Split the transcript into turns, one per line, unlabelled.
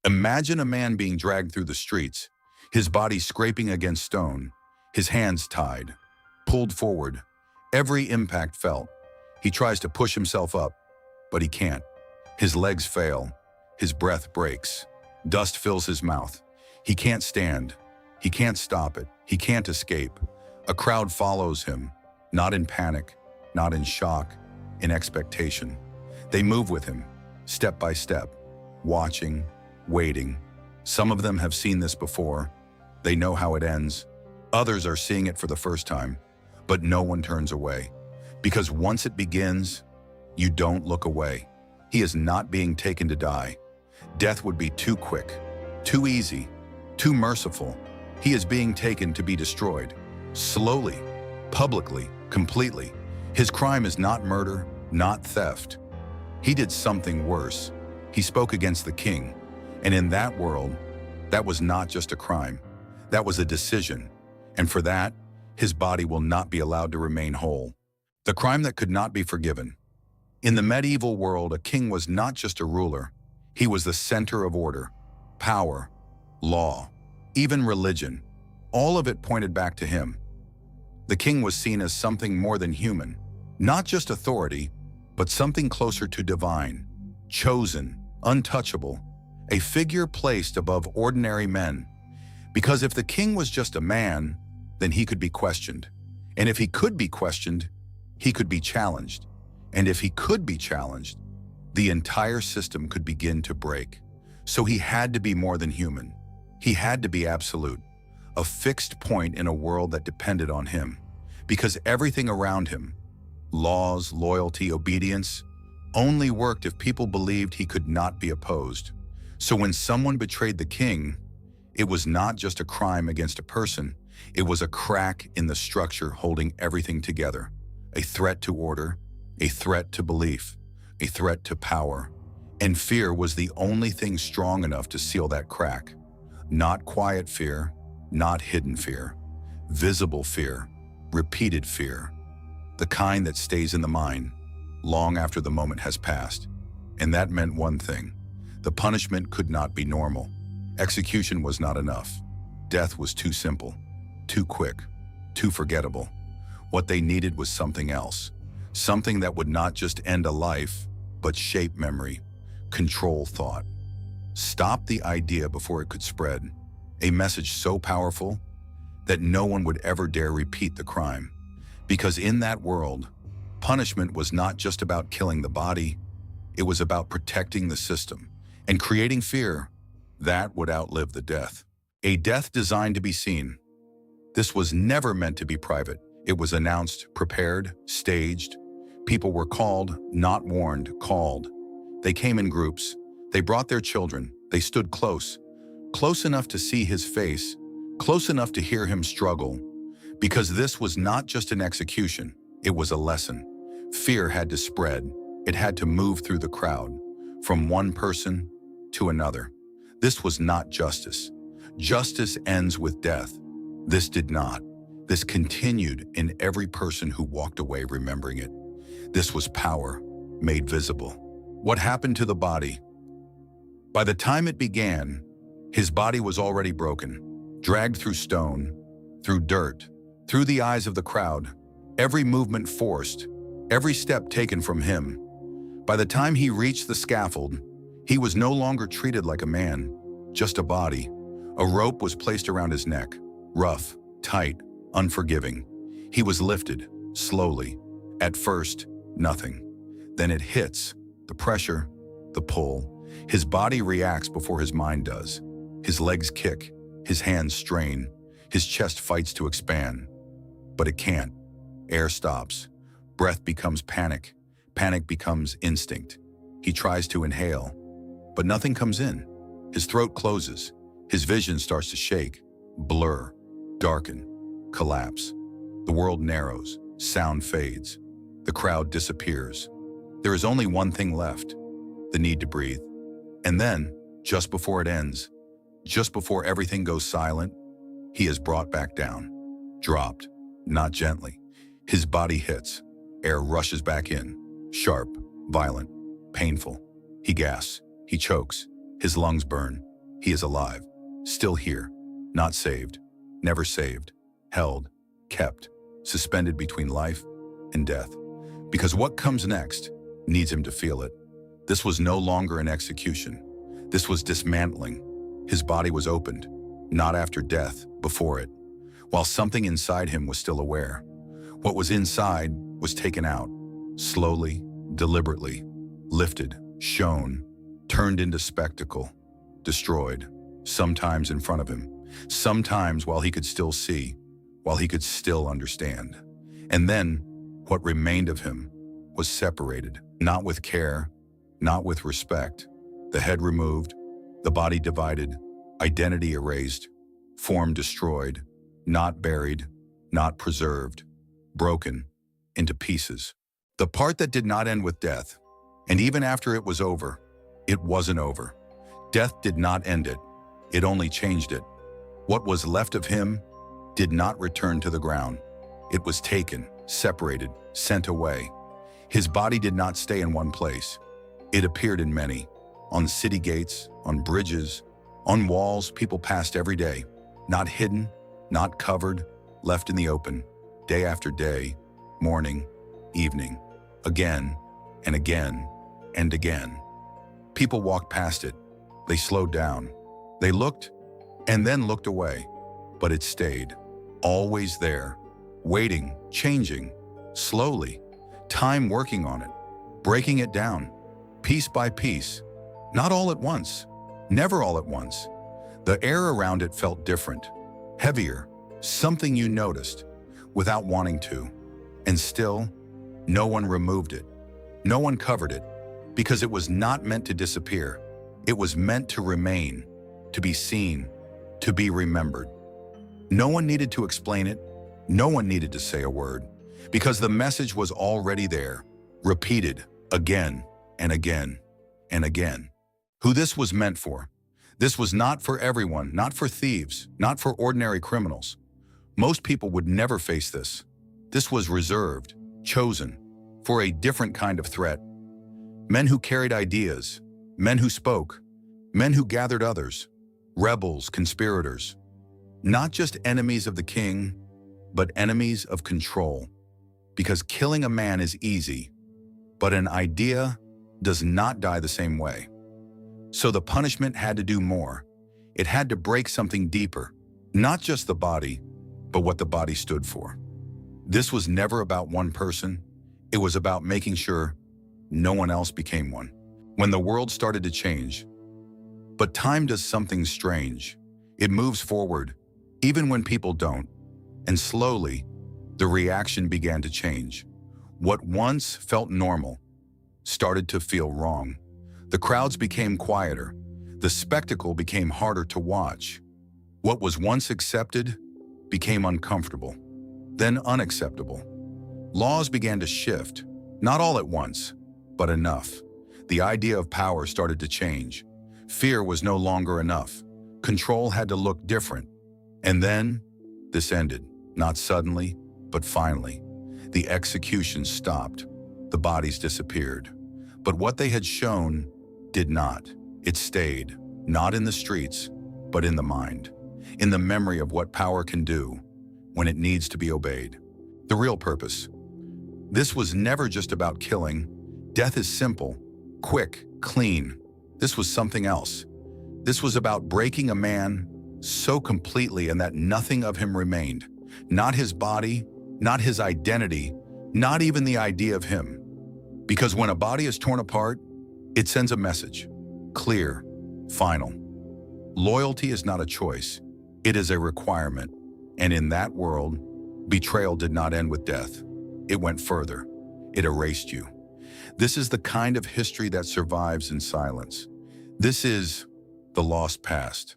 Imagine a man being dragged through the streets, his body scraping against stone, his hands tied, pulled forward, every impact felt. He tries to push himself up, but he can't. His legs fail, his breath breaks, dust fills his mouth. He can't stand, he can't stop it, he can't escape. A crowd follows him, not in panic, not in shock, in expectation. They move with him, step by step, watching, waiting. Some of them have seen this before. They know how it ends. Others are seeing it for the first time, but no one turns away. Because once it begins, you don't look away. He is not being taken to die. Death would be too quick, too easy, too merciful. He is being taken to be destroyed. Slowly, publicly, completely. His crime is not murder, not theft. He did something worse. He spoke against the king. And in that world, that was not just a crime. That was a decision. And for that, his body will not be allowed to remain whole. The crime that could not be forgiven. In the medieval world, a king was not just a ruler. He was the center of order, power, law, even religion. All of it pointed back to him. The king was seen as something more than human, not just authority, but something closer to divine, chosen, untouchable, a figure placed above ordinary men. Because if the king was just a man, then he could be questioned. And if he could be questioned, he could be challenged. And if he could be challenged, the entire system could begin to break. So he had to be more than human. He had to be absolute, a fixed point in a world that depended on him. Because everything around him, laws, loyalty, obedience, only worked if people believed he could not be opposed. So when someone betrayed the king, it was not just a crime against a person, it was a crack in the structure holding everything together. A threat to order, a threat to belief, a threat to power. And fear was the only thing strong enough to seal that crack. Not quiet fear, not hidden fear. Visible fear, repeated fear. The kind that stays in the mind long after the moment has passed. And that meant one thing. The punishment could not be normal. Execution was not enough. Death was too simple, too quick, too forgettable. What they needed was something else. Something that would not just end a life, but shape memory, control thought. Stop the idea before it could spread. A message so powerful that no one would ever dare repeat the crime. Because in that world, punishment was not just about killing the body, it was about protecting the system and creating fear that would outlive the death. A death designed to be seen. This was never meant to be private. It was announced, prepared, staged. People were called, not warned, called. They came in groups. They brought their children. They stood close, close enough to see his face, close enough to hear him struggle. Because this was not just an execution, it was a lesson. Fear had to spread. It had to move through the crowd, from one person to another. This was not justice. Justice ends with death. This did not. This continued in every person who walked away remembering it. This was power made visible. What happened to the body? By the time it began, his body was already broken, dragged through stone, through dirt, through the eyes of the crowd, every movement forced, every step taken from him. By the time he reached the scaffold, he was no longer treated like a man, just a body. A rope was placed around his neck, rough, tight, unforgiving. He was lifted, slowly. At first, nothing. Then it hits, the pressure, the pull. His body reacts before his mind does. His legs kick, his hands strain, his chest fights to expand. But it can't. Air stops. Breath becomes panic. Panic becomes instinct. He tries to inhale, but nothing comes in. His throat closes. His vision starts to shake, blur, darken, collapse. The world narrows, sound fades. The crowd disappears. There is only one thing left, the need to breathe. And then, just before it ends, just before everything goes silent, he is brought back down, dropped, not gently. His body hits, air rushes back in, sharp, violent, painful. He gasps, he chokes, his lungs burn. He is alive, still here, not saved, never saved, held, kept, suspended between life and death. Because what comes next needs him to feel it. This was no longer an execution. This was dismantling. His body was opened, not after death, before it, while something inside him was still aware. What was inside was taken out, slowly, deliberately, lifted, shown, turned into spectacle, destroyed, sometimes in front of him, sometimes while he could still see, while he could still understand. And then, what remained of him was separated, not with care, not with respect. The head removed, the body divided, identity erased, form destroyed, not buried, not preserved, broken into pieces. The part that did not end with death, and even after it was over, it wasn't over. Death did not end it, it only changed it. What was left of him did not return to the ground. It was taken, separated, sent away. His body did not stay in one place. It appeared in many, on city gates, on bridges, on walls people passed every day, not hidden, not covered, left in the open, day after day, morning, evening, again and again and again. People walked past it. They slowed down. They looked and then looked away, but it stayed, always there, waiting, changing, slowly, time working on it, breaking it down, piece by piece, not all at once, never all at once. The air around it felt different, heavier, something you noticed without wanting to. And still, no one removed it. No one covered it, because it was not meant to disappear. It was meant to remain, to be seen, to be remembered. No one needed to explain it. No one needed to say a word, because the message was already there, repeated again and again and again. Who this was meant for. This was not for everyone, not for thieves, not for ordinary criminals. Most people would never face this. This was reserved, chosen, for a different kind of threat. Men who carried ideas, men who spoke, men who gathered others, rebels, conspirators. Not just enemies of the king, but enemies of control. Because killing a man is easy, but an idea does not die the same way. So the punishment had to do more. It had to break something deeper, not just the body, but what the body stood for. This was never about one person. It was about making sure no one else became one. When the world started to change. But time does something strange. It moves forward, even when people don't. And slowly, the reaction began to change. What once felt normal started to feel wrong. The crowds became quieter. The spectacle became harder to watch. What was once accepted became uncomfortable, then unacceptable. Laws began to shift, not all at once, but enough. The idea of power started to change. Fear was no longer enough. Control had to look different. And then, this ended, not suddenly, but finally. The execution stopped. The bodies disappeared. But what they had shown did not. It stayed, not in the streets, but in the mind, in the memory of what power can do when it needs to be obeyed. The real purpose. This was never just about killing. Death is simple, quick, clean. This was something else. This was about breaking a man so completely and that nothing of him remained. Not his body, not his identity, not even the idea of him. Because when a body is torn apart, it sends a message, clear, final. Loyalty is not a choice, it is a requirement. And in that world, betrayal did not end with death. It went further. It erased you. This is the kind of history that survives in silence. This is the lost past.